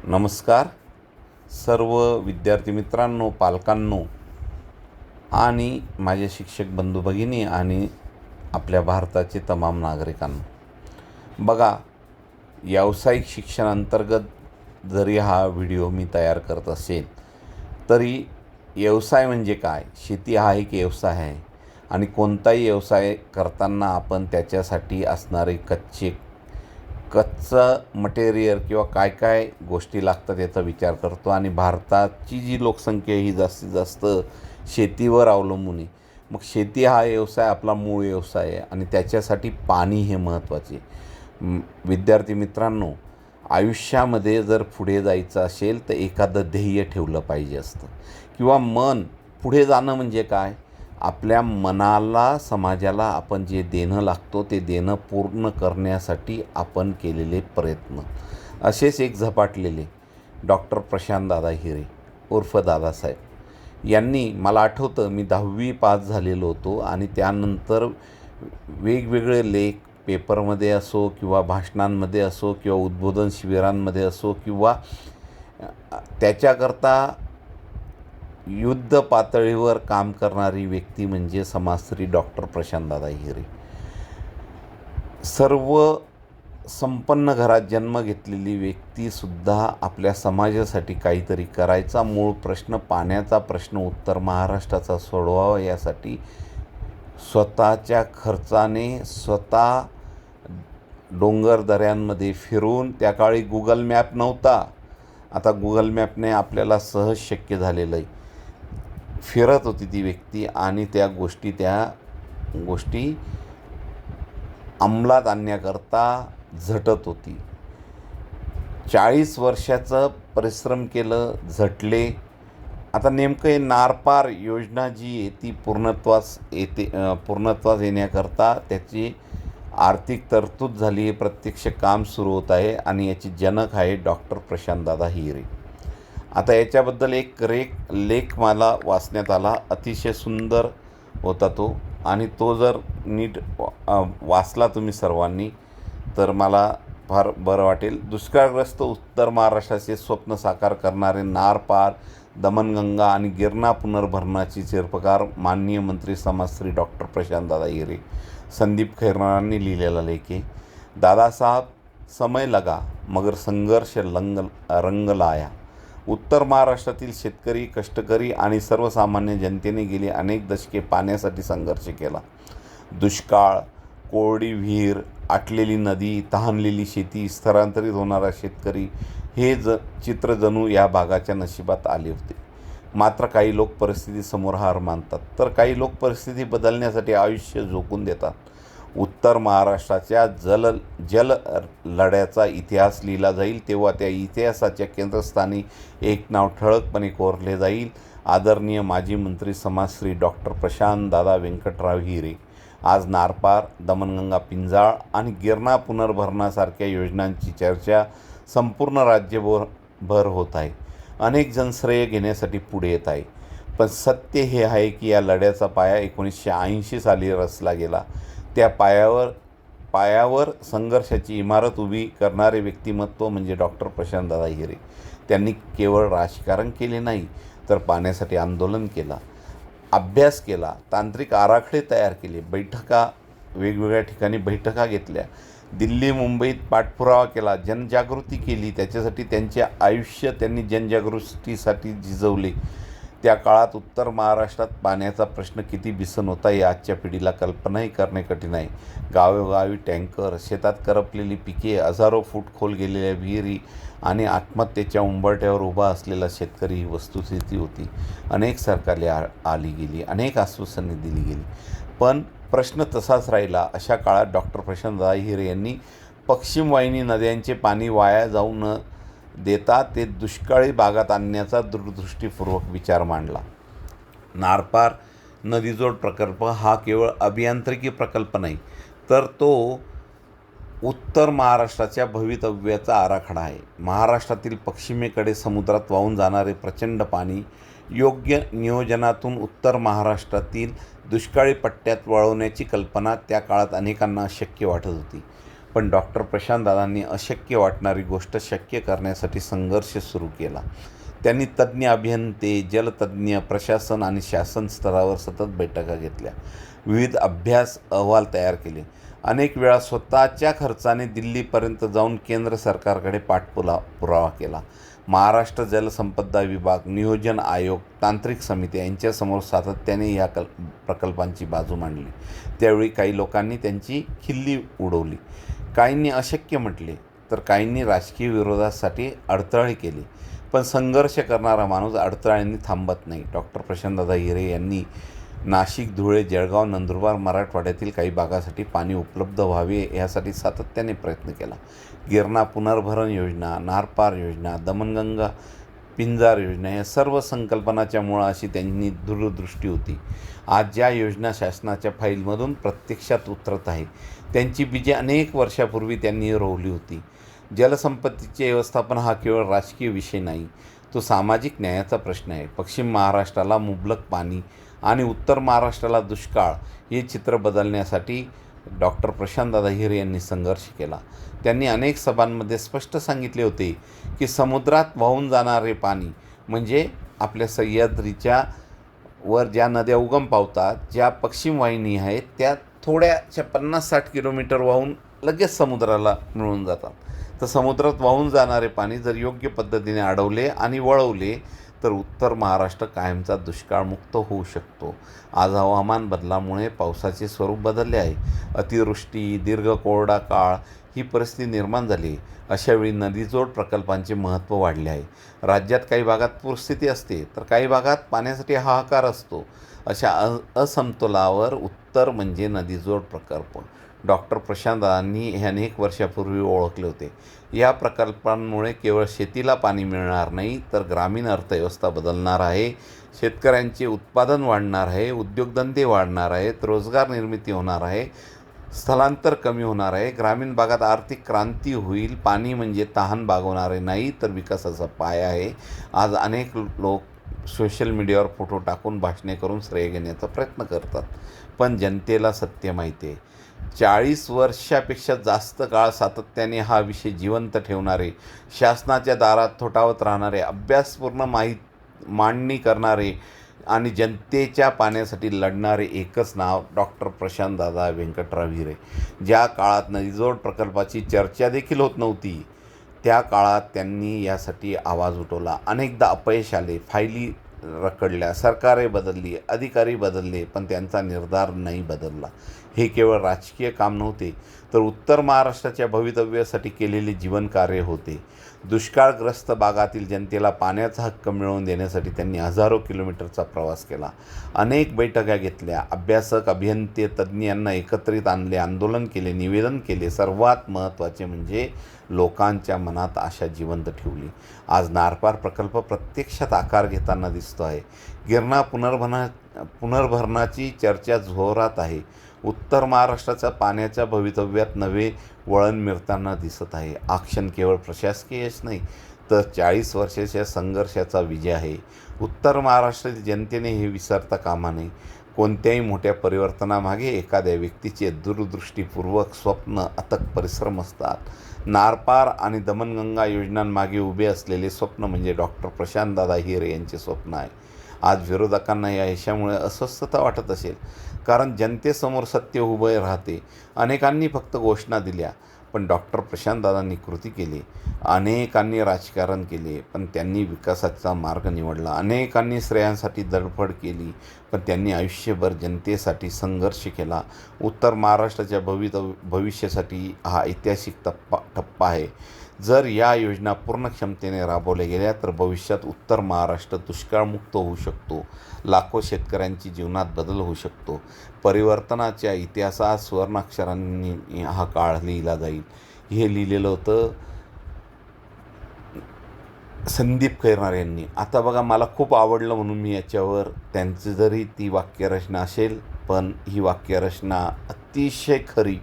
नमस्कार सर्व विद्यार्थी मित्रांनो, पालकांनो आणि माझे शिक्षक बंधू भगिनी आणि आपल्या भारताचे तमाम नागरिकांनो. बघा, व्यावसायिक शिक्षणांतर्गत जरी हा व्हिडिओ मी तयार करत असेल तरी व्यवसाय म्हणजे काय, शेती हा एक व्यवसाय आहे आणि कोणताही व्यवसाय करताना आपण त्याच्यासाठी असणारे कच्चं मटेरियल किंवा काय काय गोष्टी लागतात याचा विचार करतो. आणि भारताची जी लोकसंख्या ही जास्तीत जास्त शेतीवर अवलंबून आहे. मग शेती हा व्यवसाय आपला मूळ व्यवसाय आहे आणि त्याच्यासाठी पाणी हे महत्त्वाचे. विद्यार्थी मित्रांनो, आयुष्यामध्ये जर पुढे जायचं असेल तर एखादं ध्येय ठेवलं पाहिजे असतं किंवा पुढे जाणं म्हणजे काय, आपल्या मनाला समाजाला आपण जे देणं लागतो ते देणं पूर्ण करण्यासाठी आपण केलेले प्रयत्न. असेच एक झपाटलेले डॉक्टर प्रशांतदादा हिरे उर्फ दादासाहेब यांनी, मला आठवतं मी 10वी पास झालेलो होतो आणि त्यानंतर वेगवेगळे लेख पेपरमध्ये असो किंवा भाषणांमध्ये असो किंवा उद्बोधन शिबिरांमध्ये असो किंवा त्याच्याकरता युद्ध पातळीवर काम करणारी व्यक्ती म्हणजे समाजश्री डॉक्टर प्रशांतदादा हिरे. सर्व संपन्न घरात जन्म घेतलेली व्यक्तीसुद्धा आपल्या समाजासाठी काहीतरी करायचा, मूळ प्रश्न पाण्याचा प्रश्न उत्तर महाराष्ट्राचा सोडवावा यासाठी स्वतःच्या खर्चाने स्वतः डोंगर दऱ्यांमध्ये फिरून, त्या काळी गुगल मॅप नव्हता, आता गुगल मॅपने आपल्याला सहज शक्य झालेलं आहे, फिरत होती ती व्यक्ती आणि त्या गोष्टी अंमलात आणण्याकरता झटत होती. 40 वर्षाचं परिश्रम केलं, झटले. आता नेमकं हे नारपार योजना जी आहे ती पूर्णत्वास येण्याकरता त्याची आर्थिक तरतूद झाली आहे, प्रत्यक्ष काम सुरू होत आहे आणि याची जनक आहे डॉक्टर प्रशांतदादा हिरे. आता याच्याबद्दल एक लेख मला वाचण्यात आला, अतिशय सुंदर होता तो, आणि तो जर नीट वाचला तुम्ही सर्वांनी तर मला फार बरं वाटेल. दुष्काळग्रस्त उत्तर महाराष्ट्राचे स्वप्न साकार करणारे नारपार, दमनगंगा आणि गिरणा पुनर्भरणाची शिल्पकार माननीय मंत्री समाजश्री डॉक्टर प्रशांतदादा हिरे, संदीप खैरनारांनी लिहिलेला लेख आहे. दादासाहेब समय लगा मगर संघर्ष रंग लाया. उत्तर महाराष्ट्रातील शेतकरी, कष्टकरी आणि सर्वसामान्य जनतेने गेली अनेक दशके पाण्यासाठी संघर्ष केला. दुष्काळ, कोरडी विहीर, आटलेली नदी, तहानलेली शेती, स्थलांतरित होणारा शेतकरी, हे चित्र जणू या भागाच्या नशिबात आले होते. मात्र काही लोक परिस्थिती समोर हार मानतात तर काही लोक परिस्थिती बदलण्यासाठी आयुष्य झोकून देतात. उत्तर महाराष्ट्राच्या जल लढ्याचा इतिहास लिहिला जाईल तेव्हा त्या इतिहासाच्या केंद्रस्थानी एक नाव ठळकपणे कोरले जाईल, आदरणीय माजी मंत्री समाजश्री डॉक्टर प्रशांतदादा व्यंकटराव हिरे. आज नारपार, दमनगंगा पिंजाळ आणि गिरणा पुनर्भरणासारख्या योजनांची चर्चा संपूर्ण राज्यभर होत आहे. अनेक जण श्रेय घेण्यासाठी पुढे येत आहे, पण सत्य हे आहे की या लढ्याचा पाया 1980 साली रचला गेला. त्या पायावर संघर्षाची इमारत उभी करणारे व्यक्तिमत्व म्हणजे डॉक्टर प्रशांतदादा हिरे. त्यांनी केवळ राजकारण केले नाही तर पाण्यासाठी आंदोलन केला, अभ्यास केला, तांत्रिक आराखडे तयार केले, वेगवेगळ्या ठिकाणी बैठका घेतल्या, दिल्ली मुंबईत पाठपुरावा केला, जनजागृती केली. त्याच्यासाठी त्यांचे आयुष्य त्यांनी जनजागृतीसाठी झिजवले. त्या काळात उत्तर महाराष्ट्रात पाण्याचा प्रश्न किती भीषण होता हे आजच्या पिढीला कल्पनाही करणे कठीण आहे. गावोगावी टँकर, शेतात करपलेली पिके, हजारो फूट खोल गेलेल्या विहिरी आणि आत्महत्येच्या उंबरठ्यावर उभा असलेला शेतकरी ही वस्तुस्थिती होती. अनेक सरकारे आली गेली, अनेक आश्वासने दिली गेली, पण प्रश्न तसाच राहिला. अशा काळात डॉक्टर प्रशांतदादा हिरे यांनी पश्चिम वाहिनी नद्यांचे पाणी वाया जाऊ न देता ते दुष्काळी भागात आणण्याचा दूरदृष्टीपूर्वक विचार मांडला. नारपार नदीजोड प्रकल्प हा केवळ अभियांत्रिकी प्रकल्प नाही तर तो उत्तर महाराष्ट्राच्या भवितव्याचा आराखडा आहे. महाराष्ट्रातील पश्चिमेकडे समुद्रात वाहून जाणारे प्रचंड पाणी योग्य नियोजनातून उत्तर महाराष्ट्रातील दुष्काळी पट्ट्यात वळवण्याची कल्पना त्या काळात अनेकांना अशक्य वाटत होती. पण डॉक्टर प्रशांतदादांनी अशक्य वाटणारी गोष्ट शक्य करण्यासाठी संघर्ष सुरू केला. त्यांनी तज्ज्ञ अभियंते, जलतज्ज्ञ, प्रशासन आणि शासन स्तरावर सतत बैठका घेतल्या. विविध अभ्यास अहवाल तयार केले. अनेक वेळा स्वतःच्या खर्चाने दिल्लीपर्यंत जाऊन केंद्र सरकारकडे पुरावा केला. महाराष्ट्र जलसंपदा विभाग, नियोजन आयोग, तांत्रिक समिती यांच्यासमोर सातत्याने या प्रकल्पांची बाजू मांडली. त्यावेळी काही लोकांनी त्यांची खिल्ली उडवली. काहींनी अशक्य म्हटले, तर काहींनी राजकीय विरोधासाठी अडथळे केले. पण संघर्ष करणारा माणूस अडथळ्यांनी थांबत नाही. डॉक्टर प्रशांतदादा हिरे यांनी नाशिक, धुळे, जळगाव, नंदुरबार, मराठवाड्यातील काही भागासाठी पाणी उपलब्ध व्हावे यासाठी सातत्याने प्रयत्न केला. गिरणा पुनर्भरण योजना, नारपार योजना, दमनगंगा पिंजार योजना या सर्व संकल्पनाच्या मुळा अशी त्यांनी दूरदृष्टी होती. आज ज्या योजना शासनाच्या फाईलमधून प्रत्यक्षात उतरत आहे त्यांची बीजे अनेक वर्षापूर्वी त्यांनी रोवली होती. जलसंपत्तीचे व्यवस्थापन हा केवळ राजकीय विषय नाही, तो सामाजिक न्यायाचा प्रश्न आहे. पश्चिम महाराष्ट्राला मुबलक पाणी आणि उत्तर महाराष्ट्राला दुष्काळ हे चित्र बदलण्यासाठी डॉक्टर प्रशांतदादा हिरे यांनी संघर्ष केला. त्यांनी अनेक सभांमध्ये स्पष्ट सांगितले होते की समुद्रात वाहून जाणारे पाणी म्हणजे आपल्या सह्याद्रीच्या वर ज्या नद्या उगम पावतात, ज्या पश्चिम वाहिनी आहेत, त्या थोड्याशा 50-60 किलोमीटर वाहून लगेच समुद्राला मिळून जातात. तर समुद्रात वाहून जाणारे पाणी जर योग्य पद्धतीने अडवले आणि वळवले तर उत्तर महाराष्ट्र कायमचा दुष्काळमुक्त होऊ शकतो. आज हवामान बदलामुळे पावसाचे स्वरूप बदलले आहे. अतिवृष्टी, दीर्घ कोरडा काळ ही परिस्थिती निर्माण झाली. अशावेळी नदीजोड प्रकल्पांचे महत्त्व वाढले आहे. राज्यात काही भागात पूरस्थिती असते तर काही भागात पाण्यासाठी हाहाकार असतो. अशा असमतोलावर उत्तर म्हणजे नदीजोड प्रकल्प. डॉक्टर प्रशांतदादांनी हे अनेक वर्षापूर्वी ओळखले होते. या प्रकल्पांमुळे केवळ शेतीला पाणी मिळणार नाही, तर ग्रामीण अर्थव्यवस्था बदलणार आहे. शेतकऱ्यांचे उत्पादन वाढणार आहे, उद्योगधंदे वाढणार आहेत, रोजगार निर्मिती होणार आहे, स्थलांतर कमी होणार आहे, ग्रामीण भागात आर्थिक क्रांती होईल. पाणी म्हणजे तहान भागवणारे नाही, तर विकासाचा पाया आहे. आज अनेक लोक सोशल मीडियावर फोटो टाकून भाषणे करून श्रेय घेण्याचा प्रयत्न करतात, पण जनतेला सत्य माहिती आहे. 40 वर्षापेक्षा जास्त काळ सातत्याने हा विषय जिवंत ठेवणारे, शासनाच्या दारात थोटावत राहणारे, अभ्यासपूर्ण मांडणी करणारे आणि जनतेच्या पाण्यासाठी लढणारे एकच नाव डॉक्टर प्रशांतदादा व्यंकटराव हिरे. ज्या काळात नदीजोड प्रकल्पाची चर्चा देखील होत नव्हती, त्या काळात त्यांनी यासाठी आवाज उठवला. अनेकदा अपयश आले, फायली रखडल्या, सरकारे बदलली, अधिकारी बदलले, पण त्यांचा निर्धार नाही बदलला. हे केवळ राजकीय काम नव्हते, तर उत्तर महाराष्ट्राच्या भवितव्यासाठी केलेले जीवनकार्य होते. दुष्काळग्रस्त भागातील जनतेला पाण्याचा हक्क मिळवून देण्यासाठी त्यांनी हजारो किलोमीटरचा प्रवास केला. अनेक बैठका घेतल्या, अभ्यासक, अभियंते, तज्ज्ञ यांना एकत्रित आणले, आंदोलन केले, निवेदन केले. सर्वात महत्त्वाचे म्हणजे लोकांच्या मनात आशा जिवंत ठेवली. आज नारपार प्रकल्प प्रत्यक्षात आकार घेताना दिसतो आहे. गिरणा पुनर्भरणाची चर्चा जोरात आहे. उत्तर महाराष्ट्राच्या पाण्याच्या भवितव्यात नवे वळण मिळताना दिसत आहे. हा क्षण केवळ प्रशासकीय यश नाही, तर 40 वर्षाच्या संघर्षाचा विजय आहे. उत्तर महाराष्ट्रातील जनतेने हे विसरता कामा नये. कोणत्याही मोठ्या परिवर्तनामागे एखाद्या व्यक्तीचे दूरदृष्टीपूर्वक स्वप्न, अथक परिश्रम असतात. नारपार आणि दमनगंगा योजनांमागे उभे असलेले स्वप्न म्हणजे डॉक्टर प्रशांतदादा हिरे यांचे स्वप्न आहे. आज विरोधकांना या यशामुळे अस्वस्थता वाटत असेल, कारण जनतेसमोर सत्य उभे राहते. अनेकांनी फक्त घोषणा दिल्या, पण डॉक्टर प्रशांतदादांनी कृती केली. अनेकांनी राजकारण केले, पण त्यांनी विकासाचा मार्ग निवडला. अनेकांनी श्रेयांसाठी धडपड केली, पण त्यांनी आयुष्यभर जनतेसाठी संघर्ष केला. उत्तर महाराष्ट्राच्या भविष्यासाठी हा ऐतिहासिक टप्पा आहे. जर या योजना पूर्ण क्षमतेने राबवल्या गेल्या तर भविष्यात उत्तर महाराष्ट्र दुष्काळमुक्त होऊ शकतो. लाखो शेतकऱ्यांची जीवनात बदल होऊ शकतो. परिवर्तनाच्या इतिहासात सुवर्णाक्षरांनी हा काळ लिहिला जाईल. हे लिहिलेलं होतं संदीप खैरनार यांनी. आता बघा, मला खूप आवडलं म्हणून मी याच्यावर त्यांची जरी ती वाक्यरचना असेल, पण ही वाक्यरचना अतिशय खरी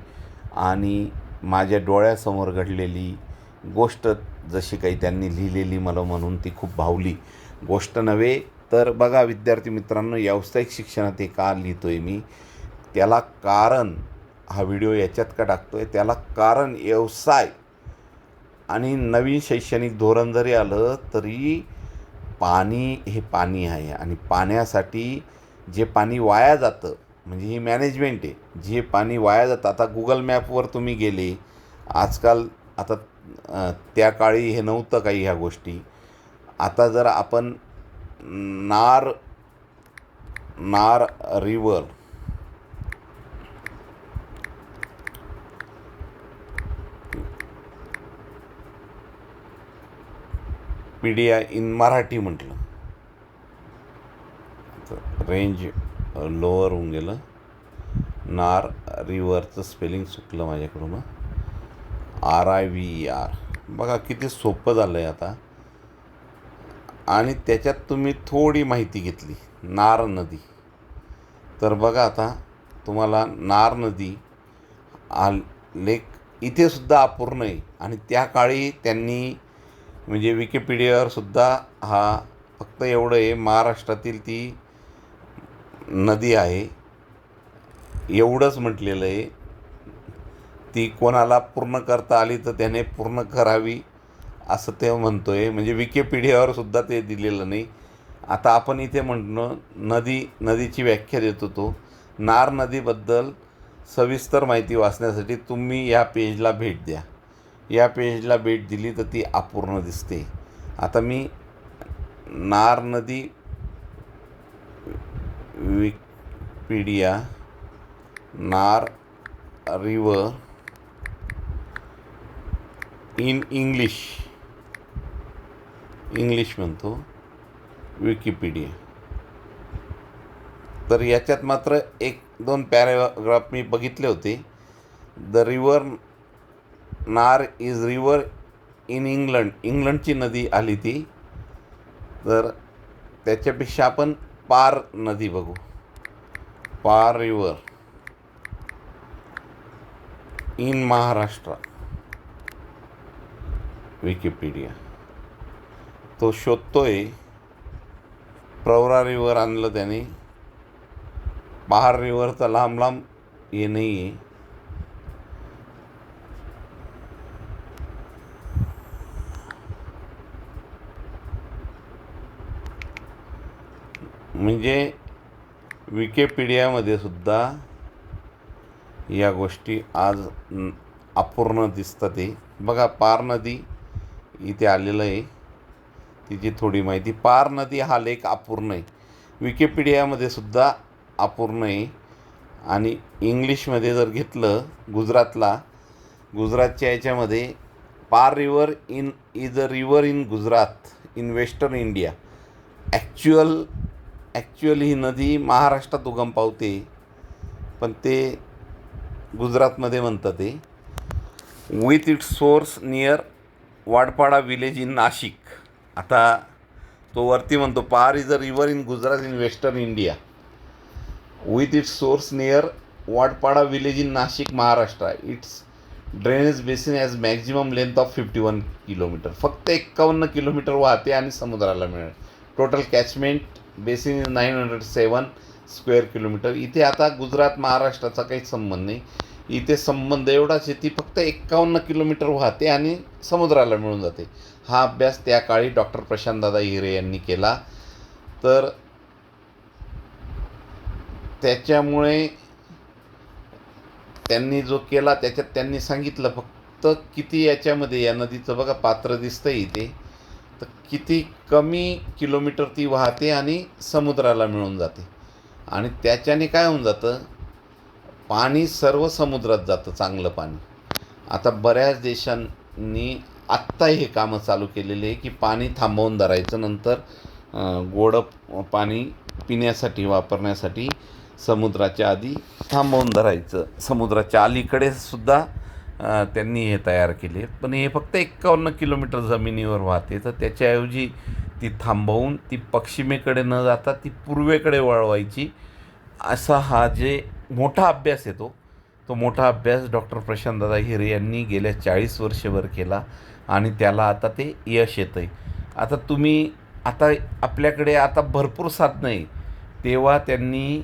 आणि माझ्या डोळ्यासमोर घडलेली गोष्ट जशी काही त्यांनी लिहिलेली मला म्हणून ती खूप भावली. गोष्ट नव्हे तर बघा विद्यार्थी मित्रांनो, व्यावसायिक शिक्षणात हे का लिहितो आहे मी, त्याला कारण हा व्हिडिओ याच्यात का टाकतो आहे, त्याला कारण व्यवसाय आणि नवीन शैक्षणिक धोरण जरी आलं तरी पाणी हे पाणी आहे आणि पाण्यासाठी जे पाणी वाया जातं म्हणजे ही मॅनेजमेंट आहे. जे पाणी वाया जातं, आता गुगल मॅपवर तुम्ही गेले आजकाल, आता त्या काळी हे नव्हतं काही ह्या गोष्टी. आता जर आपण नार नार रिवर पीडिया इन मराठी म्हटलं तर रेंज लोअर होऊन गेलं. नार रिव्हरचं स्पेलिंग चुकलं माझ्याकडून. RIVER. बघा किती सोपं झालं आहे आता. आणि त्याच्यात तुम्ही थोडी माहिती घेतली नार नदी, तर बघा आता तुम्हाला नार नदी लेक इथेसुद्धा अपूर्ण आहे. आणि त्या काळी त्यांनी म्हणजे विकिपीडियावर सुद्धा हा फक्त एवढं आहे, महाराष्ट्रातील ती नदी आहे एवढंच म्हटलेलं आहे. ती कोणाला पूर्ण करता आली तर त्याने पूर्ण करावी असं ते म्हणतो आहे. म्हणजे विकिपीडियावर सुद्धा ते दिलेलं नाही. आता आपण इथे म्हणणं नदीची व्याख्या देतो. तो नार नदीबद्दल सविस्तर माहिती वाचण्यासाठी तुम्ही या पेजला भेट द्या. या पेजला भेट दिली तर ती अपूर्ण दिसते. आता मी नार नदी विकिपीडिया नार रिवर इन इंग्लिश म्हणतो विकिपीडिया. तर याच्यात मात्र 1-2 पॅराग्राफ मी बघितले होते. द रिवर नार इज रिवर इन इंग्लंडची नदी आली ती. तर त्याच्यापेक्षा आपण पार नदी बघू. पार रिवर इन महाराष्ट्र विकिपीडिया. तो शोधतोय. प्रवरा रिवर आणलं त्याने. पहार रिवर तर लांब हे नाही आहे. म्हणजे विकिपीडियामध्ये सुद्धा या गोष्टी आज अपूर्ण दिसतात. ते बघा पार नदी इथे आलेलं आहे. तिची थोडी माहिती. पार नदी हा लेख अपूर्ण आहे. विकिपीडियामध्ये सुद्धा अपूर्ण आहे. आणि इंग्लिशमध्ये जर घेतलं गुजरातच्या याच्यामध्ये Par river is a river in Gujarat in western India. Actually ही नदी महाराष्ट्रात उगम पावते, पण ते गुजरातमध्ये म्हणतात ते. With its source near Vadpada village in Nashik. आता तो वरती म्हणतो Par is a river in Gujarat in western India with its source near Vadpada village in Nashik Maharashtra. Its drainage basin has maximum length of 51 kilometre. फक्त 51 किलोमीटर वाहते आणि समुद्राला मिळेल. Total catchment basin is 907 square kilometre. इथे आता गुजरात महाराष्ट्राचा काही संबंध नाही. इथे संबंध एवढाच आहे, ती फक्त 51 किलोमीटर वाहते आणि समुद्राला मिळून जाते. हा अभ्यास त्या काळी डॉक्टर प्रशांतदादा हिरे यांनी केला. तर त्याच्यामुळे त्यांनी जो केला त्याच्यात त्यांनी सांगितलं फक्त किती याच्यामध्ये या नदीचं बघा पात्र दिसतंय इथे. तर किती कमी किलोमीटर ती वाहते आणि समुद्राला मिळून जाते. आणि त्याच्याने काय होऊन जातं, पाणी सर्व समुद्रात जातं चांगलं पाणी. आता बऱ्याच देशांनी आत्ता हे कामं चालू केलेले आहे की पाणी थांबवून धरायचं, नंतर गोड पाणी पिण्यासाठी वापरण्यासाठी समुद्राच्या आधी थांबवून धरायचं. समुद्राच्या अलीकडे सुद्धा त्यांनी हे तयार केले. पण हे फक्त 51 किलोमीटर जमिनीवर वाहते. तर त्याच्याऐवजी ती थांबवून ती पश्चिमेकडे न जाता ती पूर्वेकडे वळवायची, असा हा जे मोठा अभ्यास येतो तो मोठा अभ्यास डॉक्टर प्रशांतदादा हिरे यांनी गेल्या 40 वर्षभर केला आणि त्याला आता ते यश येतं आहे. आता आपल्याकडे आता भरपूर साधनं आहे. तेव्हा त्यांनी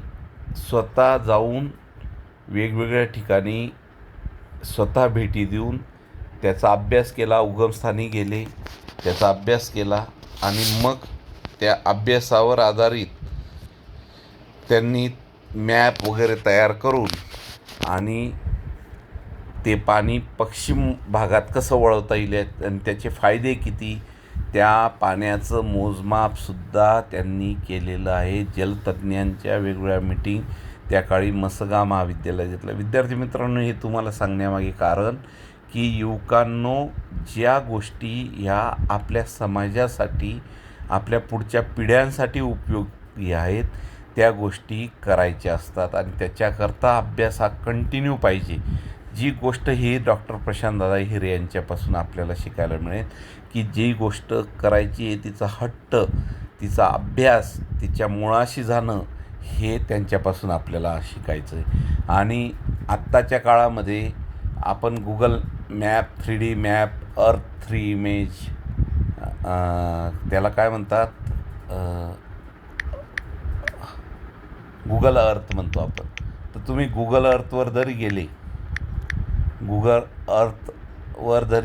स्वतः जाऊन वेगवेगळ्या ठिकाणी स्वतः भेटी देऊन त्याचा अभ्यास केला, उगमस्थानी गेले, त्याचा अभ्यास केला आणि मग त्या अभ्यासावर आधारित त्यांनी मॅप वगैरे तयार करून आणि ते पाणी पश्चिम भागात कसं वळवता येईल आणि त्याचे फायदे किती, त्या पाण्याचं मोजमापसुद्धा त्यांनी केलेलं आहे. जलतज्ज्ञांच्या वेगवेगळ्या मीटिंग त्या काळी मसगा महाविद्यालयातल्या विद्यार्थी मित्रांनो, हे तुम्हाला सांगण्यामागे कारण की युवकांनो, ज्या गोष्टी ह्या आपल्या समाजासाठी, आपल्या पुढच्या पिढ्यांसाठी उपयोगी आहेत त्या गोष्टी करायच्या असतात आणि त्याच्याकरता अभ्यास हा कंटिन्यू पाहिजे. जी गोष्ट ही डॉक्टर प्रशांतदादा हिरे यांच्यापासून आपल्याला शिकायला मिळेल की जी गोष्ट करायची आहे तिचा हट्ट, तिचा अभ्यास, तिच्या मुळाशी जाणं हे त्यांच्यापासून आपल्याला शिकायचं आहे. आणि आत्ताच्या काळामध्ये आपण गुगल मॅप, 3D मॅप, अर्थ 3 इमेज, त्याला काय म्हणतात, गुगल अर्थ म्हणतो आपण. तर तुम्ही गुगल अर्थवर जरी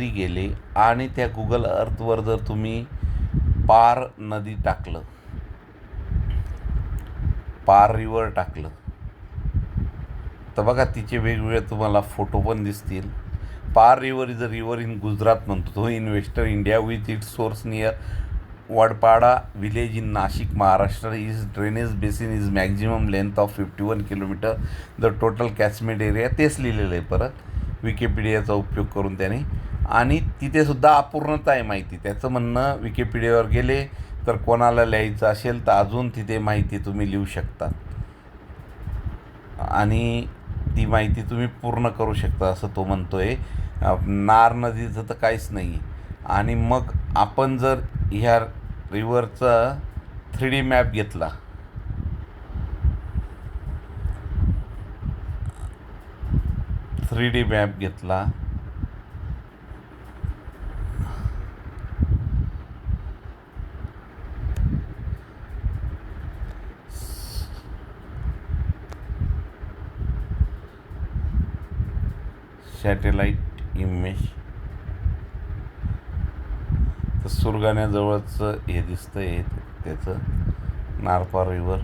गेले आणि त्या गुगल अर्थवर जर तुम्ही पार नदी टाकलं, पार रिवर टाकलं, तर बघा तिचे वेगवेगळे तुम्हाला फोटो पण दिसतील. Par river is a river in Gujarat म्हणतो तो, in western India with its source near Vadpada village in Nashik Maharashtra. Is drainage basin is maximum length of 51 kilometre. The total catchment area, तेच लिहिलेलं आहे परत विकिपीडियाचा उपयोग करून त्याने. आणि तिथेसुद्धा अपूर्णता आहे माहिती. त्याचं म्हणणं विकिपीडियावर गेले तर कोणाला लिहायचं असेल तर अजून तिथे माहिती तुम्ही लिहू शकता आणि ती माहिती तुम्ही पूर्ण करू शकता असं तो म्हणतो आहे. नार नदीचं तर काहीच नाही. आणि मग आपण जर ह्या रिव्हरचा 3D मॅप घेतला, सॅटेलाईट इमेज, तर सुरगाण्याजवळचं हे दिसतं आहे त्याचं नारपार रिव्हर.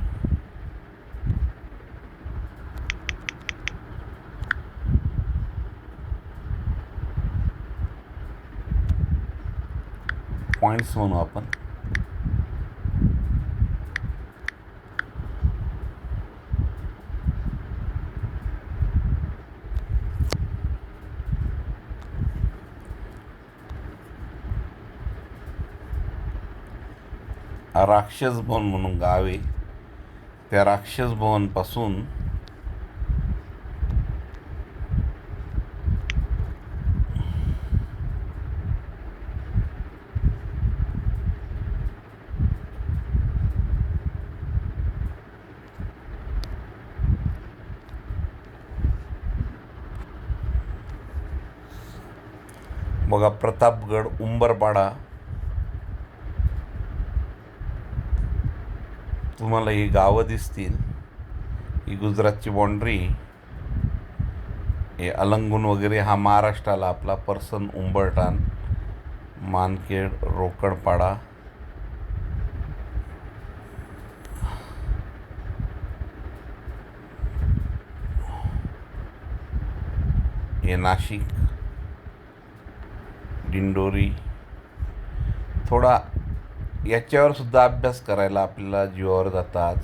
पॉईंट्स म्हणू आपण. राक्षस भवन म्हणून गाव आहे. त्या राक्षस भवनपासून बघा प्रतापगड, उंबरपाडा, तुम्हाला ही गावं दिसतील. ही गुजरातची बाँड्री. हे अलंगून वगैरे हा महाराष्ट्राला आपला परसन, उंबरठाण, मानखेड, रोकडपाडा, हे नाशिक, दिंडोरी. थोडा याच्यावर सुद्धा अभ्यास करायला आपल्याला जीवावर जातात.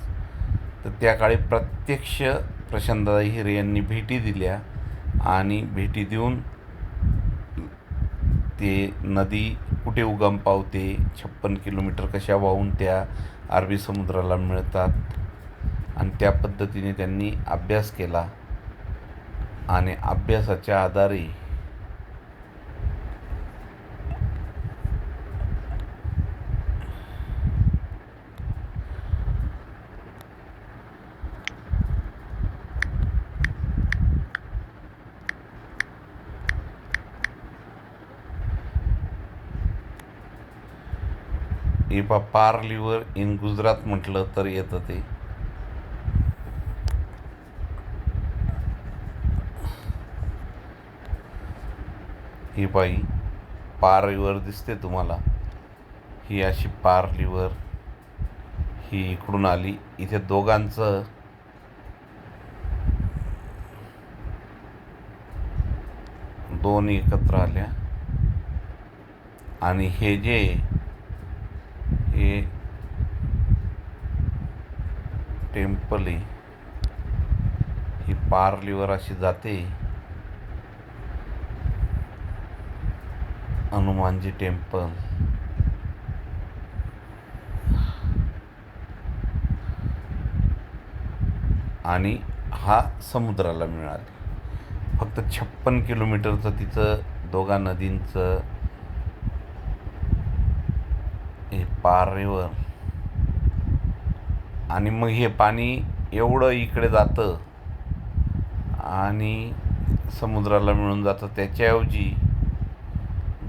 तर त्या काळी प्रत्यक्ष प्रशांतदादा हिरे यांनी भेटी दिल्या आणि भेटी देऊन ते नदी कुठे उगम पावते, 56 किलोमीटर कशा वाहून त्या अरबी समुद्राला मिळतात आणि त्या पद्धतीने त्यांनी अभ्यास केला आणि अभ्यासाच्या आधारे पार रिव्हर इन गुजरात म्हटलं तर येतं ते. ही बाई पार रिवर दिसते तुम्हाला, ही अशी पार रिवर ही इकडून आली. इथे दोघांचं दोन एकत्र आल्या आणि हे जे हे टेम्पल आहे, ही पार रिवर अशी जाते हनुमानजी टेम्पल. आणि हा समुद्राला मिळाले. फक्त 56 किलोमीटरचं तिचं दोघा नदींचं हे पार रिवर. आणि मग हे पाणी एवढं इकडे जातं आणि समुद्राला मिळून जातं. त्याच्याऐवजी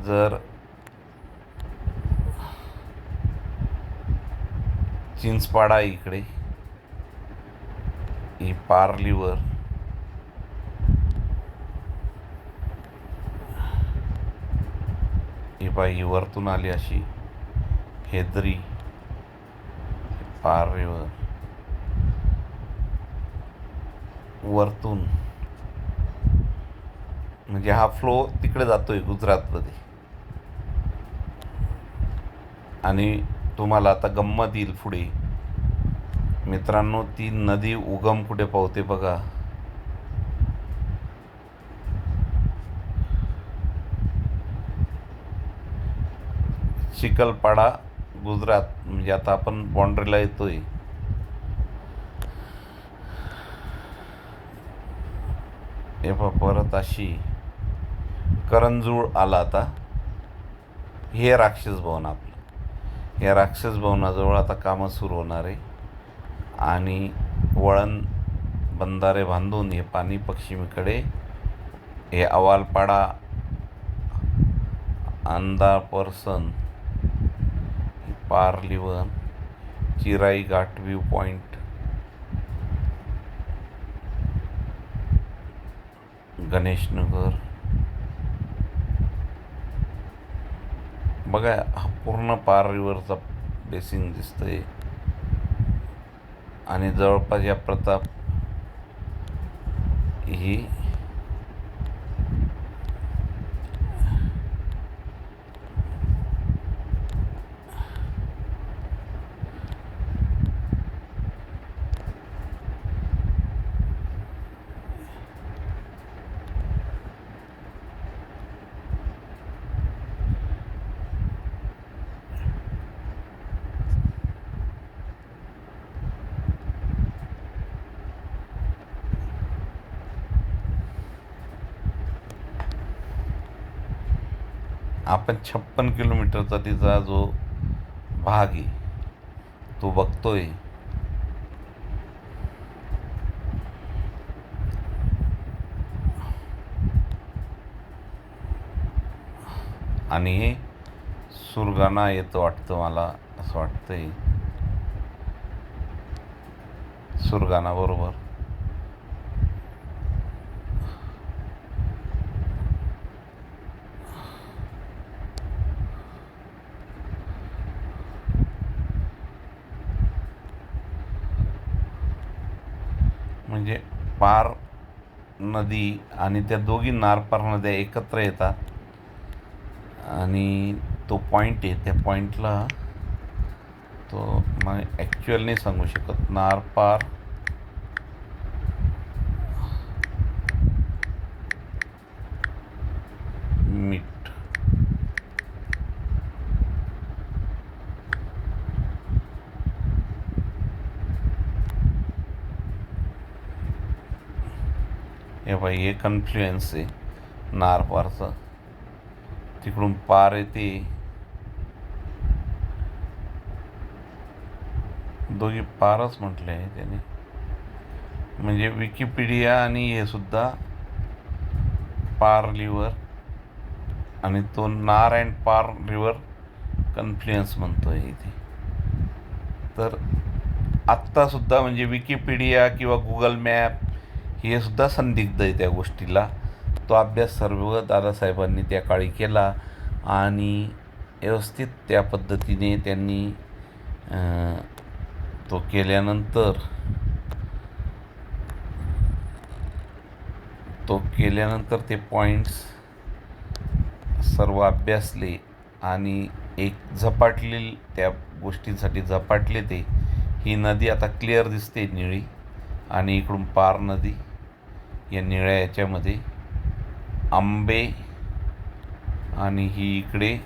जर चिंचपाडा इकडे ही पार रिवर ही बाई वरतून आली अशी हेदरी पार रिवर वरतून, म्हणजे हा फ्लो तिकडे जातोय गुजरातमध्ये. आणि तुम्हाला आता गंमत येईल पुढे मित्रांनो. ती नदी उगम कुठे पावते बघा. चिखलपाडा गुजरात, म्हणजे आता आपण बाँड्रीला येतोय. हे परत अशी करंजूळ आला. आता हे राक्षस भवन आपलं, या राक्षस भवनाजवळ आता कामं सुरू होणार आहे. आणि वळण बंधारे बांधून हे पाणी पश्चिमेकडे हे अवालपाडा, अंधारपर्सन, पार रिवर, चिराई घाट व्ह्यू पॉईंट, गणेशनगर बघा. हा पूर्ण पार रिव्हरचा बेसिन दिसतंय. आणि जवळपास या प्रताप ही आपण 56 किलोमीटरचा तिचा जो भाग आहे तो बघतोय. आणि हे सुरगाणा येतं वाटतं, मला असं वाटतंय सुरगाणा बरोबर. म्हणजे पार नदी आणि त्या दोघी नारपार नद्या एकत्र येतात. आणि तो पॉईंट आहे, त्या पॉईंटला तो मग ॲक्च्युअल नाही सांगू शकत. नारपार मीठ हे बाई, हे कन्फ्लुएन्स आहे नारपारचा. तिकडून पार येते, दोघी पारच म्हटले आहे त्याने. म्हणजे विकिपीडिया आणि हे सुद्धा पार रिवर आणि तो नार अँड पार रिवर कन्फ्लुएन्स म्हणतो आहे इथे. तर आत्तासुद्धा म्हणजे विकिपीडिया किंवा गुगल मॅप हे सुद्धा संदिग्ध आहे त्या गोष्टीला. तो अभ्यास सर्व दादासाहेबांनी त्या काळी केला आणि व्यवस्थित त्या पद्धतीने त्यांनी तो केल्यानंतर ते पॉईंट्स सर्व अभ्यासले आणि एक झपाटले, त्या गोष्टींसाठी झपाटले ते. ही नदी आता क्लिअर दिसते निळी, आणि इकडून पार नदी या निळ्या याच्यामध्ये आंबे, आणि ही इकडे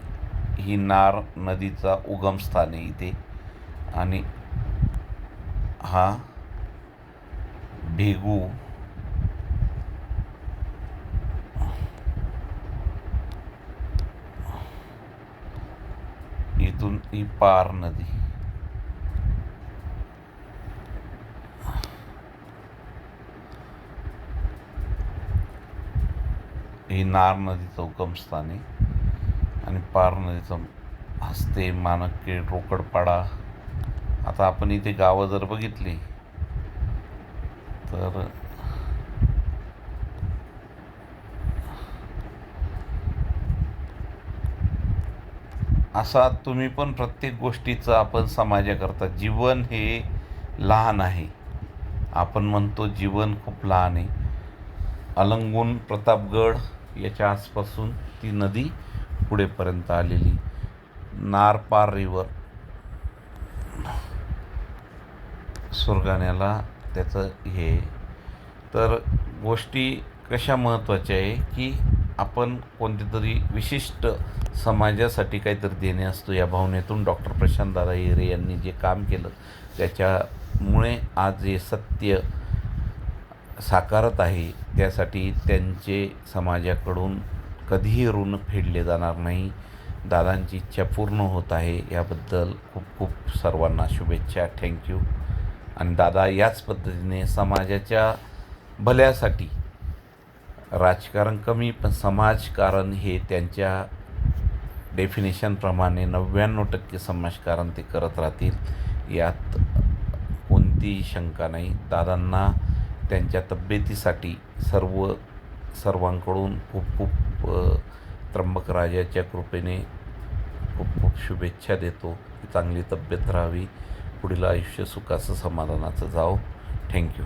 ही नार नदीचा उगमस्थान आहे इथे, आणि हा भेगू इथून ही पार नदी. ही नार नदीचं उगमस्थान आहे आणि पार नदीचं हस्ते, मानकखेड, रोकडपाडा. आता आपण इथे गावं जर बघितली तर असा तुम्ही पण प्रत्येक गोष्टीचं आपण समाजाकरता, जीवन हे लहान आहे, आपण म्हणतो जीवन खूप लहान आहे. अलंगून प्रतापगड याच्या आसपासून ती नदी पुढेपर्यंत आलेली. नारपार रिवर सुरगाण्याला त्याचं हे. तर गोष्टी कशा महत्त्वाच्या आहे की आपण कोणत्यातरी विशिष्ट समाजासाठी काहीतरी देणे असतो, या भावनेतून डॉक्टर प्रशांतदादा हिरे यांनी जे काम केलं त्याच्यामुळे आज जे सत्य साकारत आहे, त्यासाठी त्यांचे समाजाकडून कधीही ऋण फेडले जाणार नाही. दादांची इच्छा पूर्ण होत आहे, याबद्दल खूप खूप सर्वांना शुभेच्छा. थँक्यू. आणि दादा याच पद्धतीने समाजाच्या भल्यासाठी, राजकारण कमी पण समाजकारण हे त्यांच्या डेफिनेशनप्रमाणे 99% समाजकारण ते करत राहतील, यात कोणतीही शंका नाही. दादांना त्यांच्या तब्येतीसाठी सर्वांकडून खूप खूप त्र्यंबक राजाच्या कृपेने खूप खूप शुभेच्छा देतो की चांगली तब्येत राहावी, पुढील आयुष्य सुखाचं समाधानाचं जावो. थँक्यू.